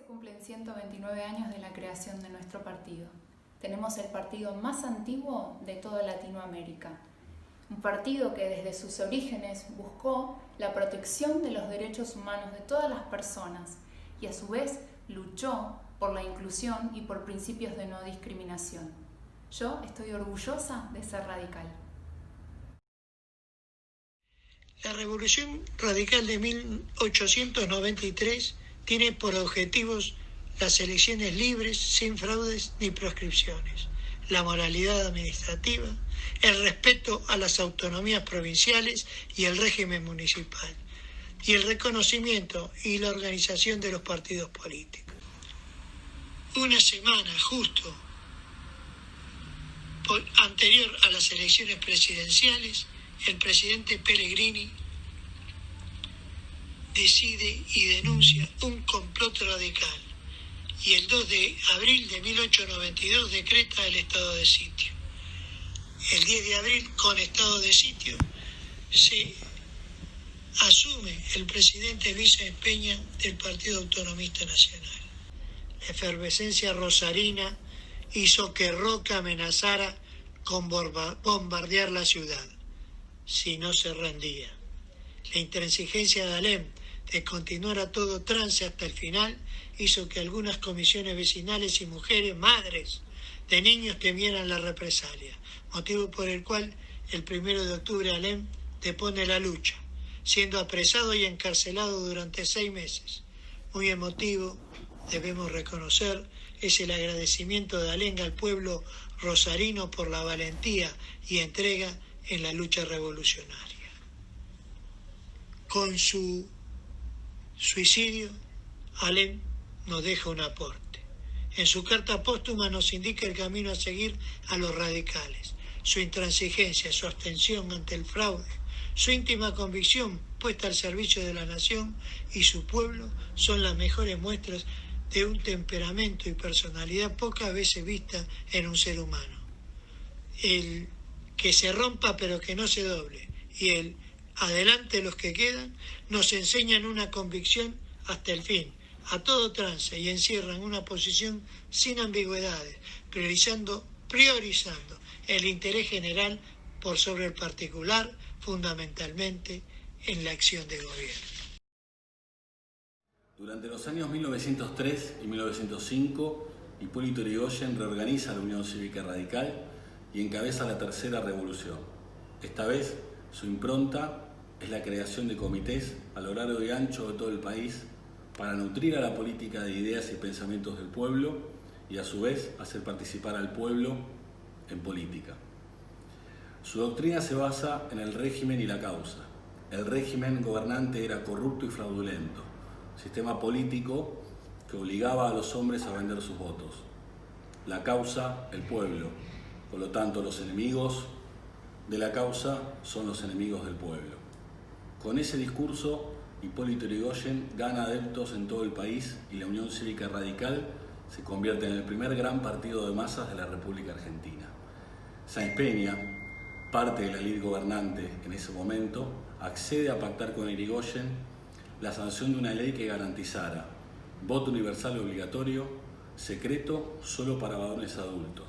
cumplen 129 años de la creación de nuestro partido. Tenemos el partido más antiguo de toda Latinoamérica. Un partido que desde sus orígenes buscó la protección de los derechos humanos de todas las personas y a su vez luchó por la inclusión y por principios de no discriminación. Yo estoy orgullosa de ser radical. La Revolución Radical de 1893 tiene por objetivos las elecciones libres, sin fraudes ni proscripciones, la moralidad administrativa, el respeto a las autonomías provinciales y el régimen municipal, y el reconocimiento y la organización de los partidos políticos. Una semana justo anterior a las elecciones presidenciales, el presidente Pellegrini decide y denuncia un complot radical y el 2 de abril de 1892 decreta el estado de sitio. El 10 de abril, con estado de sitio, se asume el presidente Luis Sáenz Peña del Partido Autonomista Nacional. La efervescencia rosarina hizo que Roca amenazara con bombardear la ciudad si no se rendía. La intransigencia de Alem de continuar a todo trance hasta el final hizo que algunas comisiones vecinales y mujeres, madres de niños, temieran la represalia, motivo por el cual el 1 de octubre Alem depone la lucha, siendo apresado y encarcelado durante 6 meses. Muy emotivo, debemos reconocer, es el agradecimiento de Alem al pueblo rosarino por la valentía y entrega en la lucha revolucionaria. Con su suicidio, Alem nos deja un aporte. En su carta póstuma nos indica el camino a seguir a los radicales. Su intransigencia, su abstención ante el fraude, su íntima convicción puesta al servicio de la nación y su pueblo son las mejores muestras de un temperamento y personalidad pocas veces vista en un ser humano. El que se rompa pero que no se doble y el adelante los que quedan nos enseñan una convicción hasta el fin, a todo trance, y encierran una posición sin ambigüedades, priorizando el interés general por sobre el particular, fundamentalmente en la acción de gobierno. Durante los años 1903 y 1905, Hipólito Yrigoyen reorganiza la Unión Cívica Radical y encabeza la tercera revolución. Esta vez, su impronta es la creación de comités a lo largo y ancho de todo el país para nutrir a la política de ideas y pensamientos del pueblo y a su vez hacer participar al pueblo en política. Su doctrina se basa en el régimen y la causa. El régimen gobernante era corrupto y fraudulento, sistema político que obligaba a los hombres a vender sus votos. La causa, el pueblo. Por lo tanto, los enemigos de la causa son los enemigos del pueblo. Con ese discurso, Hipólito Yrigoyen gana adeptos en todo el país y la Unión Cívica Radical se convierte en el primer gran partido de masas de la República Argentina. Sáenz Peña, parte de la élite gobernante en ese momento, accede a pactar con Yrigoyen la sanción de una ley que garantizara voto universal obligatorio, secreto solo para varones adultos.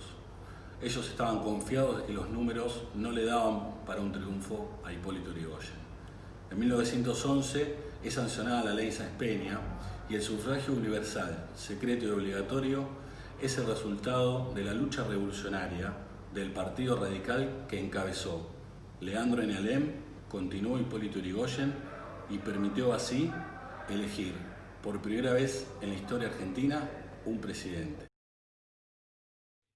Ellos estaban confiados de que los números no le daban para un triunfo a Hipólito Yrigoyen. En 1911 es sancionada la ley Sáenz Peña y el sufragio universal, secreto y obligatorio es el resultado de la lucha revolucionaria del Partido Radical que encabezó Leandro N. Alem, continuó Hipólito Yrigoyen y permitió así elegir por primera vez en la historia argentina un presidente.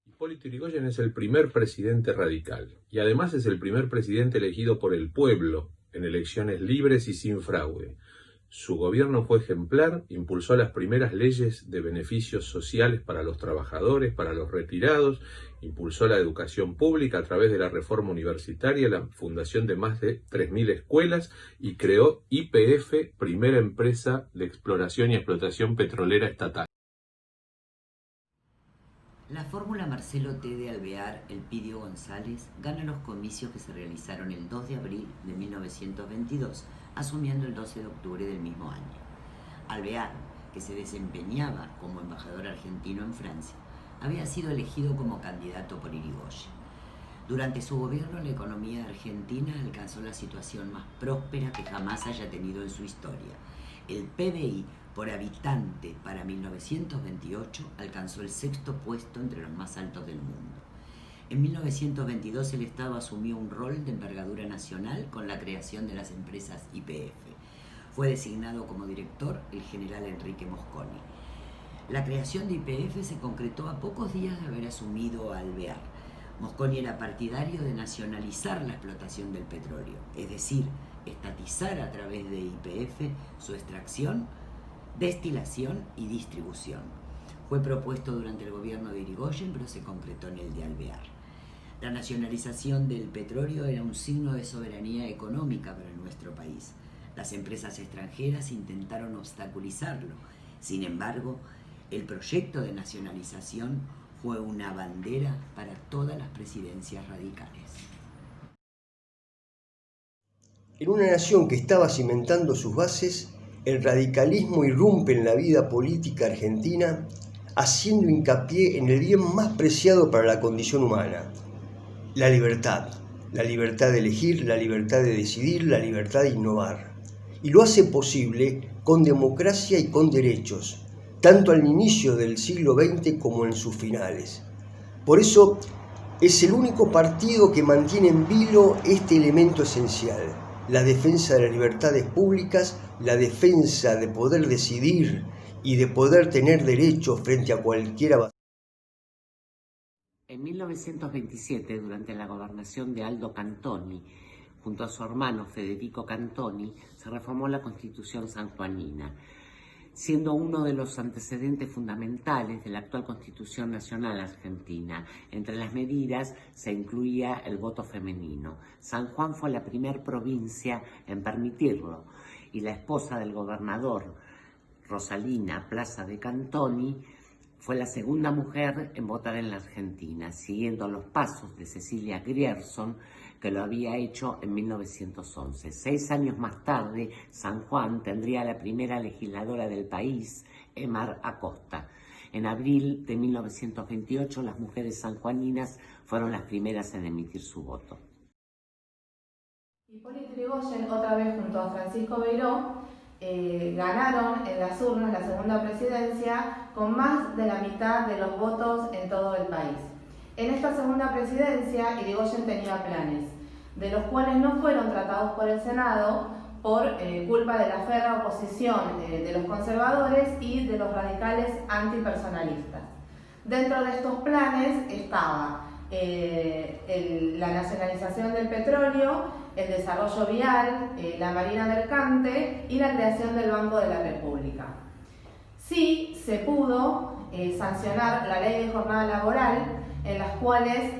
Hipólito Yrigoyen es el primer presidente radical y además es el primer presidente elegido por el pueblo en elecciones libres y sin fraude. Su gobierno fue ejemplar, impulsó las primeras leyes de beneficios sociales para los trabajadores, para los retirados, impulsó la educación pública a través de la reforma universitaria, la fundación de más de 3.000 escuelas y creó YPF, primera empresa de exploración y explotación petrolera estatal. La fórmula Marcelo T. de Alvear Elpidio González gana los comicios que se realizaron el 2 de abril de 1922, asumiendo el 12 de octubre del mismo año. Alvear, que se desempeñaba como embajador argentino en Francia, había sido elegido como candidato por Irigoyen. Durante su gobierno, la economía argentina alcanzó la situación más próspera que jamás haya tenido en su historia. El PBI por habitante para 1928 alcanzó el 6º puesto entre los más altos del mundo. En 1922 el Estado asumió un rol de envergadura nacional con la creación de las empresas YPF. Fue designado como director el general Enrique Mosconi. La creación de YPF se concretó a pocos días de haber asumido Alvear. Mosconi era partidario de nacionalizar la explotación del petróleo, es decir, estatizar a través de YPF su extracción, destilación y distribución. Fue propuesto durante el gobierno de Irigoyen, pero se concretó en el de Alvear. La nacionalización del petróleo era un signo de soberanía económica para nuestro país. Las empresas extranjeras intentaron obstaculizarlo. Sin embargo, el proyecto de nacionalización fue una bandera para todas las presidencias radicales. En una nación que estaba cimentando sus bases, el radicalismo irrumpe en la vida política argentina, haciendo hincapié en el bien más preciado para la condición humana, la libertad de elegir, la libertad de decidir, la libertad de innovar. Y lo hace posible con democracia y con derechos, tanto al inicio del siglo XX como en sus finales. Por eso es el único partido que mantiene en vilo este elemento esencial, la defensa de las libertades públicas, la defensa de poder decidir y de poder tener derechos frente a cualquier. En 1927, durante la gobernación de Aldo Cantoni, junto a su hermano Federico Cantoni, se reformó la Constitución sanjuanina, siendo uno de los antecedentes fundamentales de la actual Constitución Nacional Argentina. Entre las medidas se incluía el voto femenino. San Juan fue la primera provincia en permitirlo, y la esposa del gobernador, Rosalina Plaza de Cantoni, fue la segunda mujer en votar en la Argentina, siguiendo los pasos de Cecilia Grierson, que lo había hecho en 1911. 6 años más tarde, San Juan tendría la primera legisladora del país, Emar Acosta. En abril de 1928, las mujeres sanjuaninas fueron las primeras en emitir su voto. Hipólito Yrigoyen, otra vez junto a Francisco Beiró, ganaron en las urnas la segunda presidencia con más de la mitad de los votos en todo el país. En esta segunda presidencia, Yrigoyen tenía planes, de los cuales no fueron tratados por el Senado por culpa de la férrea oposición de los conservadores y de los radicales antipersonalistas. Dentro de estos planes estaba la nacionalización del petróleo, el desarrollo vial, la marina mercante y la creación del Banco de la República. Sí se pudo sancionar la ley de jornada laboral, en las cuales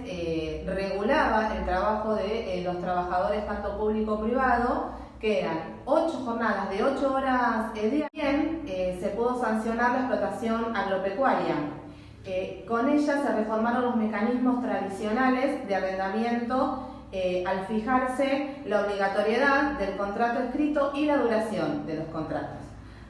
regulaba el trabajo de los trabajadores tanto público como privado, que eran 8 jornadas de 8 horas diarias. También se pudo sancionar la explotación agropecuaria. Con ella se reformaron los mecanismos tradicionales de arrendamiento al fijarse la obligatoriedad del contrato escrito y la duración de los contratos.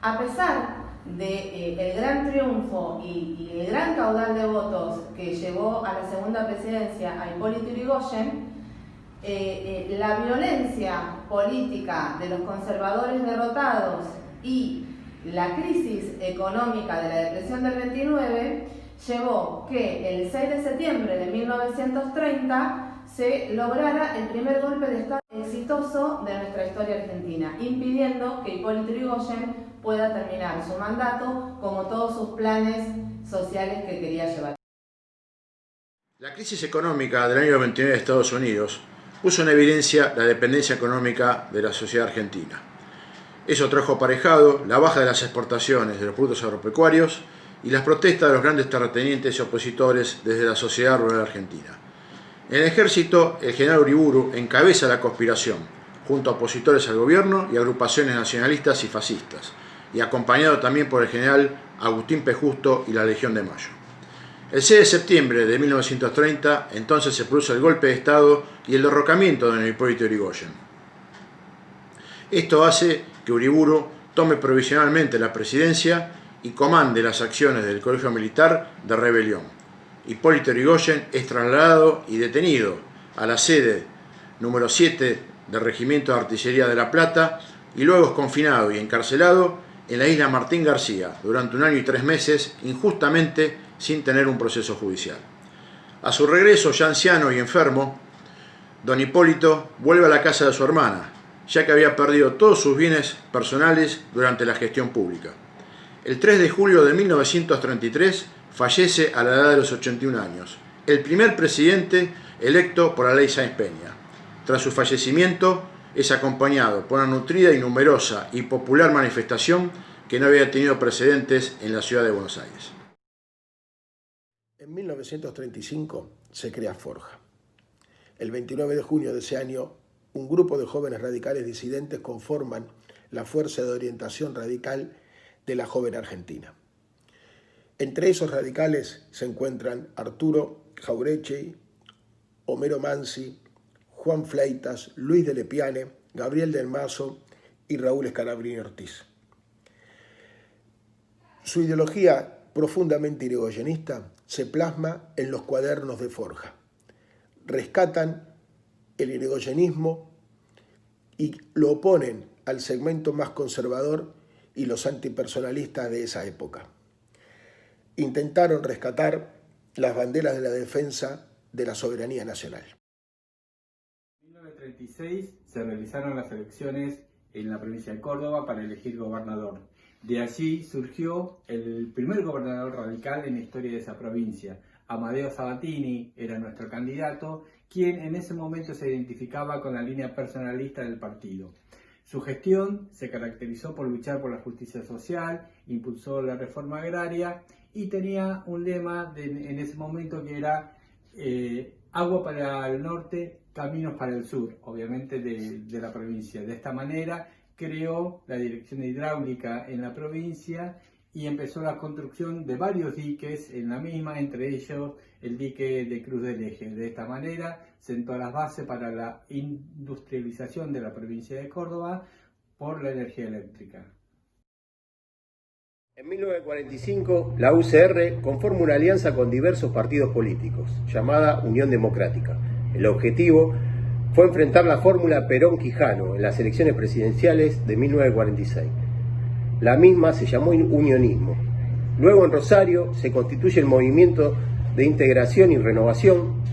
A pesar del gran triunfo y el gran caudal de votos que llevó a la segunda presidencia a Hipólito Yrigoyen, la violencia política de los conservadores derrotados y la crisis económica de la depresión del 29 llevó que el 6 de septiembre de 1930 se lograra el primer golpe de Estado exitoso de nuestra historia argentina, impidiendo que Hipólito Yrigoyen pueda terminar su mandato como todos sus planes sociales que quería llevar. La crisis económica del año 99 de Estados Unidos puso en evidencia la dependencia económica de la sociedad argentina. Eso trajo aparejado la baja de las exportaciones de los productos agropecuarios y las protestas de los grandes terratenientes y opositores desde la sociedad rural argentina. En el ejército, el general Uriburu encabeza la conspiración, junto a opositores al gobierno y agrupaciones nacionalistas y fascistas, y acompañado también por el general Agustín P. Justo y la Legión de Mayo. El 6 de septiembre de 1930, entonces se produce el golpe de Estado y el derrocamiento de Hipólito Yrigoyen. Esto hace que Uriburu tome provisionalmente la presidencia y comande las acciones del Colegio Militar de Rebelión. Hipólito Yrigoyen es trasladado y detenido a la sede número 7 del Regimiento de Artillería de La Plata y luego es confinado y encarcelado en la isla Martín García durante 1 año y 3 meses, injustamente sin tener un proceso judicial. A su regreso, ya anciano y enfermo, don Hipólito vuelve a la casa de su hermana, ya que había perdido todos sus bienes personales durante la gestión pública. El 3 de julio de 1933 fallece a la edad de los 81 años, el primer presidente electo por la ley Sáenz Peña. Tras su fallecimiento, es acompañado por una nutrida y numerosa y popular manifestación que no había tenido precedentes en la ciudad de Buenos Aires. En 1935 se crea Forja. El 29 de junio de ese año, un grupo de jóvenes radicales disidentes conforman la Fuerza de Orientación Radical de la Joven Argentina. Entre esos radicales se encuentran Arturo Jauretche, Homero Mansi, Juan Fleitas, Luis de Lepiane, Gabriel del Mazo y Raúl Scalabrini Ortiz. Su ideología profundamente irigoyenista se plasma en los cuadernos de Forja. Rescatan el irigoyenismo y lo oponen al segmento más conservador y los antipersonalistas de esa época. Intentaron rescatar las banderas de la defensa de la soberanía nacional. En 1936 se realizaron las elecciones en la provincia de Córdoba para elegir gobernador. De allí surgió el primer gobernador radical en la historia de esa provincia. Amadeo Sabatini era nuestro candidato, quien en ese momento se identificaba con la línea personalista del partido. Su gestión se caracterizó por luchar por la justicia social, impulsó la reforma agraria y tenía un lema en ese momento que era agua para el norte, caminos para el sur, obviamente de la provincia. De esta manera creó la dirección hidráulica en la provincia y empezó la construcción de varios diques en la misma, entre ellos el dique de Cruz del Eje. De esta manera sentó las bases para la industrialización de la provincia de Córdoba por la energía eléctrica. En 1945, la UCR conforma una alianza con diversos partidos políticos, llamada Unión Democrática. El objetivo fue enfrentar la fórmula Perón-Quijano en las elecciones presidenciales de 1946. La misma se llamó unionismo. Luego en Rosario se constituye el Movimiento de Integración y Renovación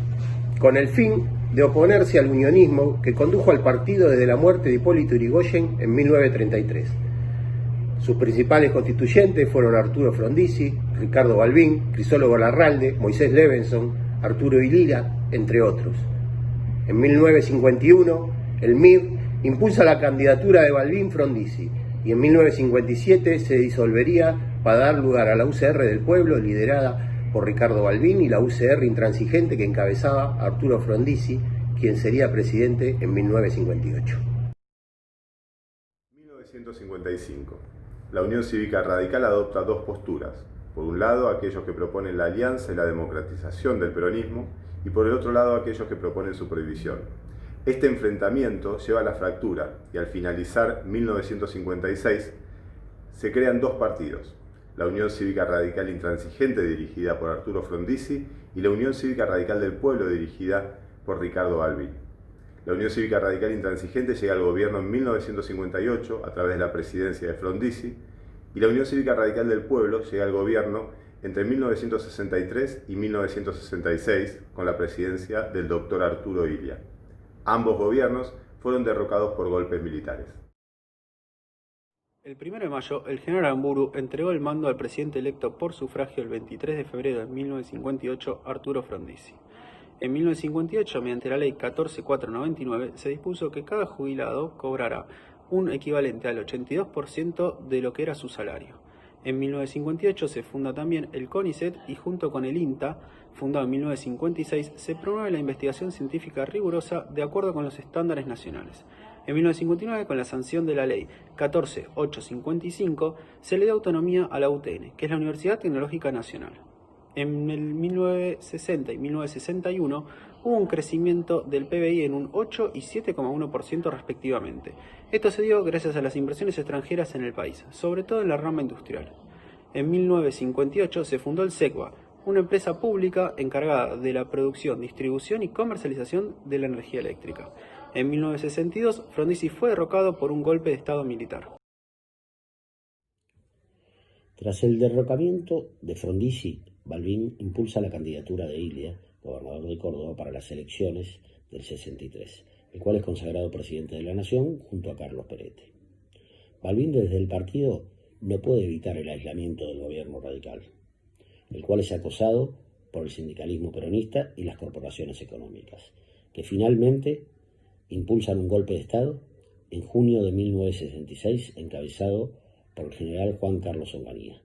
con el fin de oponerse al unionismo que condujo al partido desde la muerte de Hipólito Yrigoyen en 1933. Sus principales constituyentes fueron Arturo Frondizi, Ricardo Balbín, Crisólogo Larralde, Moisés Levenson, Arturo Illia, entre otros. En 1951, el MIR impulsa la candidatura de Balbín Frondizi y en 1957 se disolvería para dar lugar a la UCR del Pueblo, liderada por Ricardo Balbín, y la UCR intransigente que encabezaba Arturo Frondizi, quien sería presidente en 1958. 1955. La Unión Cívica Radical adopta dos posturas. Por un lado, aquellos que proponen la alianza y la democratización del peronismo, y por el otro lado, aquellos que proponen su prohibición. Este enfrentamiento lleva a la fractura y al finalizar 1956 se crean dos partidos: la Unión Cívica Radical Intransigente, dirigida por Arturo Frondizi, y la Unión Cívica Radical del Pueblo, dirigida por Ricardo Balbín. La Unión Cívica Radical Intransigente llega al gobierno en 1958 a través de la presidencia de Frondizi, y la Unión Cívica Radical del Pueblo llega al gobierno entre 1963 y 1966 con la presidencia del doctor Arturo Illia. Ambos gobiernos fueron derrocados por golpes militares. El 1 de mayo, el general Aramburu entregó el mando al presidente electo por sufragio el 23 de febrero de 1958, Arturo Frondizi. En 1958, mediante la ley 14499, se dispuso que cada jubilado cobrará un equivalente al 82% de lo que era su salario. En 1958 se funda también el CONICET y junto con el INTA, fundado en 1956, se promueve la investigación científica rigurosa de acuerdo con los estándares nacionales. En 1959, con la sanción de la ley 14855, se le da autonomía a la UTN, que es la Universidad Tecnológica Nacional. En el 1960 y 1961 hubo un crecimiento del PBI en un 8 y 7,1% respectivamente. Esto se dio gracias a las inversiones extranjeras en el país, sobre todo en la rama industrial. En 1958 se fundó el SECBA, una empresa pública encargada de la producción, distribución y comercialización de la energía eléctrica. En 1962, Frondizi fue derrocado por un golpe de Estado militar. Tras el derrocamiento de Frondizi, Balbín impulsa la candidatura de Ilia, gobernador de Córdoba, para las elecciones del 63, el cual es consagrado presidente de la Nación junto a Carlos Perete. Balbín desde el partido no puede evitar el aislamiento del gobierno radical, el cual es acosado por el sindicalismo peronista y las corporaciones económicas, que finalmente impulsan un golpe de Estado en junio de 1966, encabezado por el general Juan Carlos Onganía.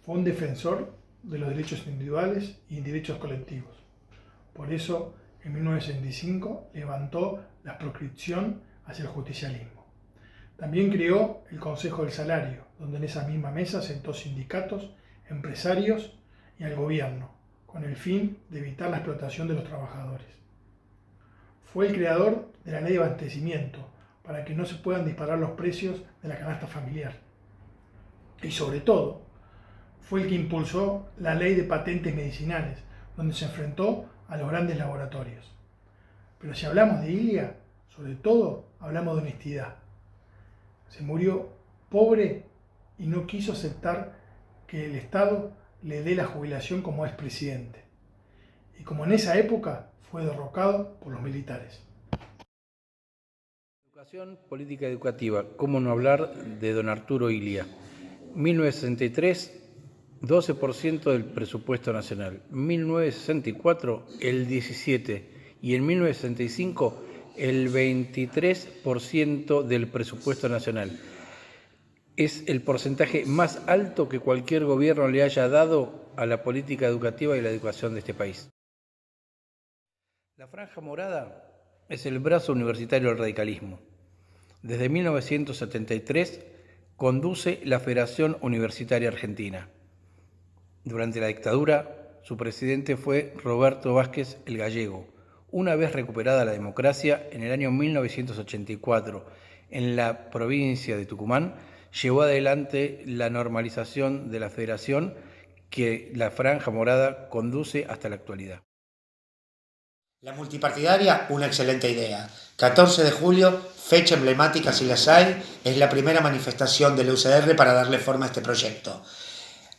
Fue un defensor de los derechos individuales y derechos colectivos. Por eso, en 1965 levantó la proscripción hacia el justicialismo. También creó el Consejo del Salario, donde en esa misma mesa sentó sindicatos, empresarios y al gobierno, con el fin de evitar la explotación de los trabajadores. Fue el creador de la ley de abastecimiento, para que no se puedan disparar los precios de la canasta familiar. Y sobre todo, fue el que impulsó la ley de patentes medicinales, donde se enfrentó a los grandes laboratorios. Pero si hablamos de Ilia, sobre todo hablamos de honestidad. Se murió pobre y no quiso aceptar que el Estado le dé la jubilación como expresidente. Y como en esa época fue derrocado por los militares. Educación, política educativa. ¿Cómo no hablar de don Arturo Ilia? 1963, 12% del presupuesto nacional. 1964, el 17%. Y en 1965, el 23% del presupuesto nacional. Es el porcentaje más alto que cualquier gobierno le haya dado a la política educativa y la educación de este país. La Franja Morada es el brazo universitario del radicalismo. Desde 1973 conduce la Federación Universitaria Argentina. Durante la dictadura, su presidente fue Roberto Vázquez el Gallego. Una vez recuperada la democracia, en el año 1984, en la provincia de Tucumán, llevó adelante la normalización de la federación que la Franja Morada conduce hasta la actualidad. La multipartidaria, una excelente idea. 14 de julio, fecha emblemática si las hay, es la primera manifestación del UCR para darle forma a este proyecto.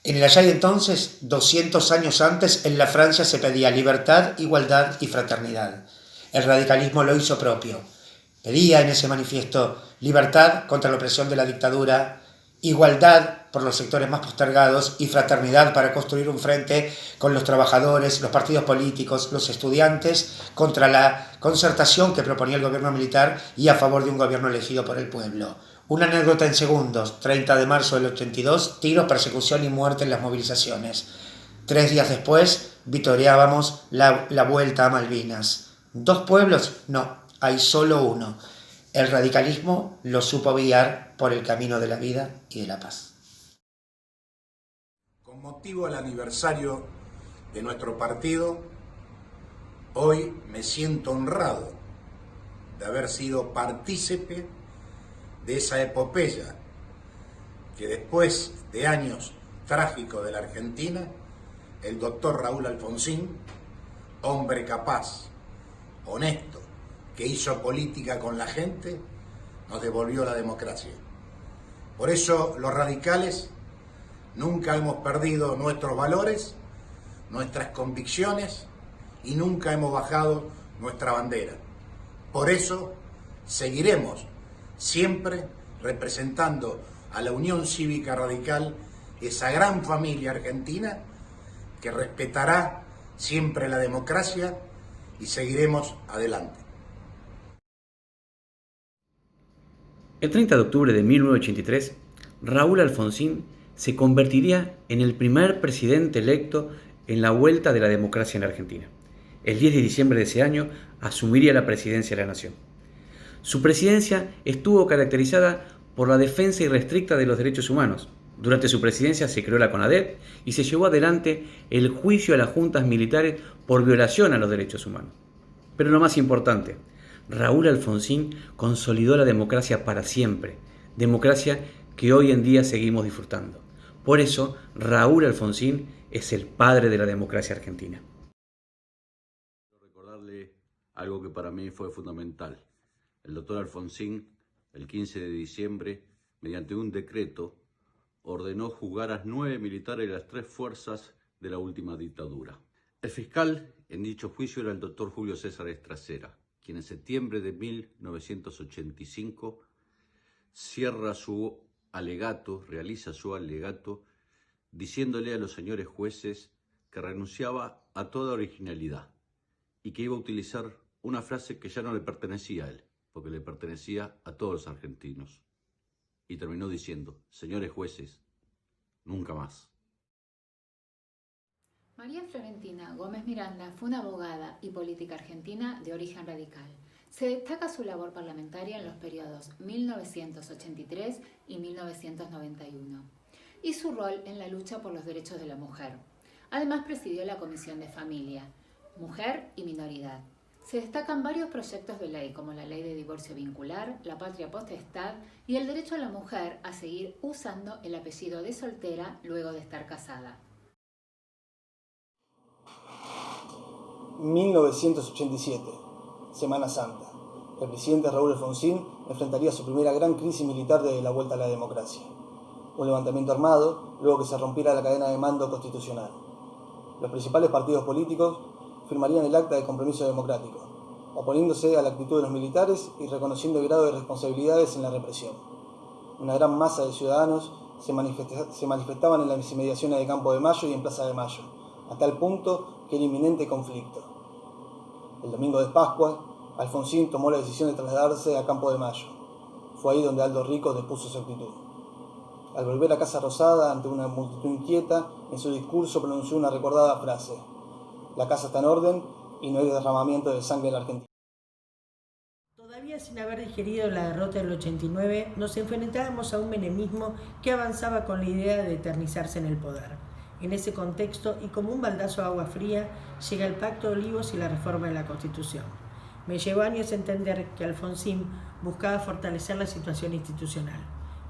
En el allá y entonces, 200 años antes, en la Francia se pedía libertad, igualdad y fraternidad. El radicalismo lo hizo propio. Pedía en ese manifiesto libertad contra la opresión de la dictadura, igualdad por los sectores más postergados y fraternidad para construir un frente con los trabajadores, los partidos políticos, los estudiantes, contra la concertación que proponía el gobierno militar y a favor de un gobierno elegido por el pueblo. Una anécdota en segundos: 30 de marzo del 82, tiros, persecución y muerte en las movilizaciones. 3 días después, vitoreábamos la vuelta a Malvinas. ¿2 pueblos? No, hay solo uno. El radicalismo lo supo guiar por el camino de la vida y de la paz. Con motivo del aniversario de nuestro partido, hoy me siento honrado de haber sido partícipe de esa epopeya que después de años trágicos de la Argentina, el doctor Raúl Alfonsín, hombre capaz, honesto, que hizo política con la gente, nos devolvió la democracia. Por eso los radicales nunca hemos perdido nuestros valores, nuestras convicciones y nunca hemos bajado nuestra bandera. Por eso seguiremos siempre representando a la Unión Cívica Radical, esa gran familia argentina que respetará siempre la democracia, y seguiremos adelante. El 30 de octubre de 1983, Raúl Alfonsín se convertiría en el primer presidente electo en la vuelta de la democracia en Argentina. El 10 de diciembre de ese año asumiría la presidencia de la Nación. Su presidencia estuvo caracterizada por la defensa irrestricta de los derechos humanos. Durante su presidencia se creó la CONADEP y se llevó adelante el juicio a las juntas militares por violación a los derechos humanos. Pero lo más importante, Raúl Alfonsín consolidó la democracia para siempre, democracia que hoy en día seguimos disfrutando. Por eso, Raúl Alfonsín es el padre de la democracia argentina. Quiero recordarle algo que para mí fue fundamental. El doctor Alfonsín, el 15 de diciembre, mediante un decreto, ordenó juzgar a 9 militares de las 3 fuerzas de la última dictadura. El fiscal en dicho juicio era el doctor Julio César Estracera, quien en septiembre de 1985 realiza su alegato, diciéndole a los señores jueces que renunciaba a toda originalidad y que iba a utilizar una frase que ya no le pertenecía a él, porque le pertenecía a todos los argentinos. Y terminó diciendo: señores jueces, nunca más. María Florentina Gómez Miranda fue una abogada y política argentina de origen radical. Se destaca su labor parlamentaria en los periodos 1983 y 1991 y su rol en la lucha por los derechos de la mujer. Además presidió la Comisión de Familia, Mujer y Minoridad. Se destacan varios proyectos de ley como la Ley de Divorcio Vincular, la Patria Potestad y el derecho a la mujer a seguir usando el apellido de soltera luego de estar casada. 1987, Semana Santa. El presidente Raúl Alfonsín enfrentaría su primera gran crisis militar de la vuelta a la democracia. Un levantamiento armado, luego que se rompiera la cadena de mando constitucional. Los principales partidos políticos firmarían el acta de compromiso democrático, oponiéndose a la actitud de los militares y reconociendo el grado de responsabilidades en la represión. Una gran masa de ciudadanos se manifestaban en las inmediaciones de Campo de Mayo y en Plaza de Mayo, a tal punto que era inminente conflicto. El domingo de Pascua, Alfonsín tomó la decisión de trasladarse a Campo de Mayo. Fue ahí donde Aldo Rico depuso su actitud. Al volver a Casa Rosada, ante una multitud inquieta, en su discurso pronunció una recordada frase: la casa está en orden y no hay derramamiento de sangre en la Argentina. Todavía sin haber digerido la derrota del 89, nos enfrentábamos a un menemismo que avanzaba con la idea de eternizarse en el poder. En ese contexto, y como un baldazo de agua fría, llega el Pacto de Olivos y la reforma de la Constitución. Me llevó años a entender que Alfonsín buscaba fortalecer la situación institucional.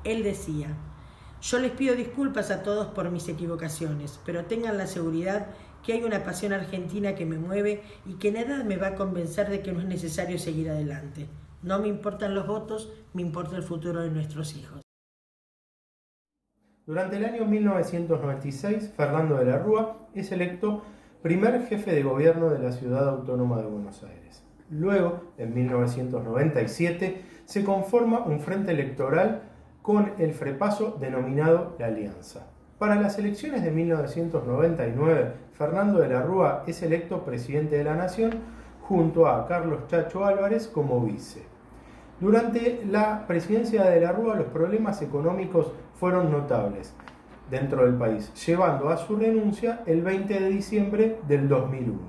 Él decía: yo les pido disculpas a todos por mis equivocaciones, pero tengan la seguridad que hay una pasión argentina que me mueve y que nada me va a convencer de que no es necesario seguir adelante. No me importan los votos, me importa el futuro de nuestros hijos. Durante el año 1996, Fernando de la Rúa es electo primer jefe de gobierno de la Ciudad Autónoma de Buenos Aires. Luego, en 1997, se conforma un frente electoral con el FREPASO denominado La Alianza. Para las elecciones de 1999, Fernando de la Rúa es electo presidente de la Nación junto a Carlos Chacho Álvarez como vice. Durante la presidencia de la Rúa, los problemas económicos fueron notables dentro del país, llevando a su renuncia el 20 de diciembre del 2001.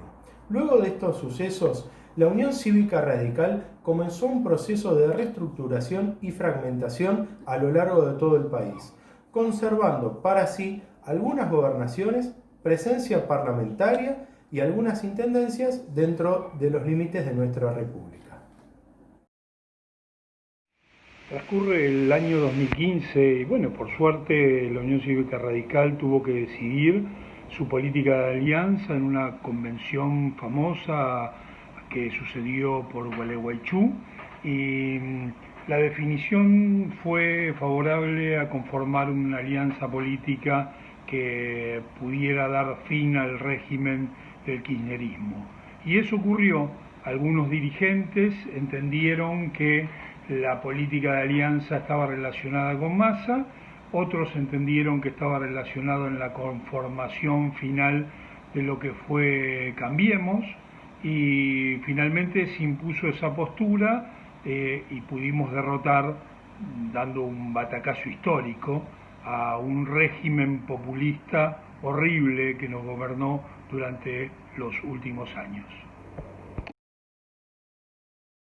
Luego de estos sucesos, la Unión Cívica Radical comenzó un proceso de reestructuración y fragmentación a lo largo de todo el país, conservando para sí algunas gobernaciones, presencia parlamentaria y algunas intendencias dentro de los límites de nuestra república. Transcurre el año 2015 y bueno, por suerte la Unión Cívica Radical tuvo que decidir su política de alianza en una convención famosa que sucedió por Gualeguaychú y la definición fue favorable a conformar una alianza política que pudiera dar fin al régimen del kirchnerismo. Y eso ocurrió. Algunos dirigentes entendieron que la política de alianza estaba relacionada con Massa, otros entendieron que estaba relacionado en la conformación final de lo que fue Cambiemos, y finalmente se impuso esa postura y pudimos derrotar, dando un batacazo histórico, a un régimen populista horrible que nos gobernó durante los últimos años.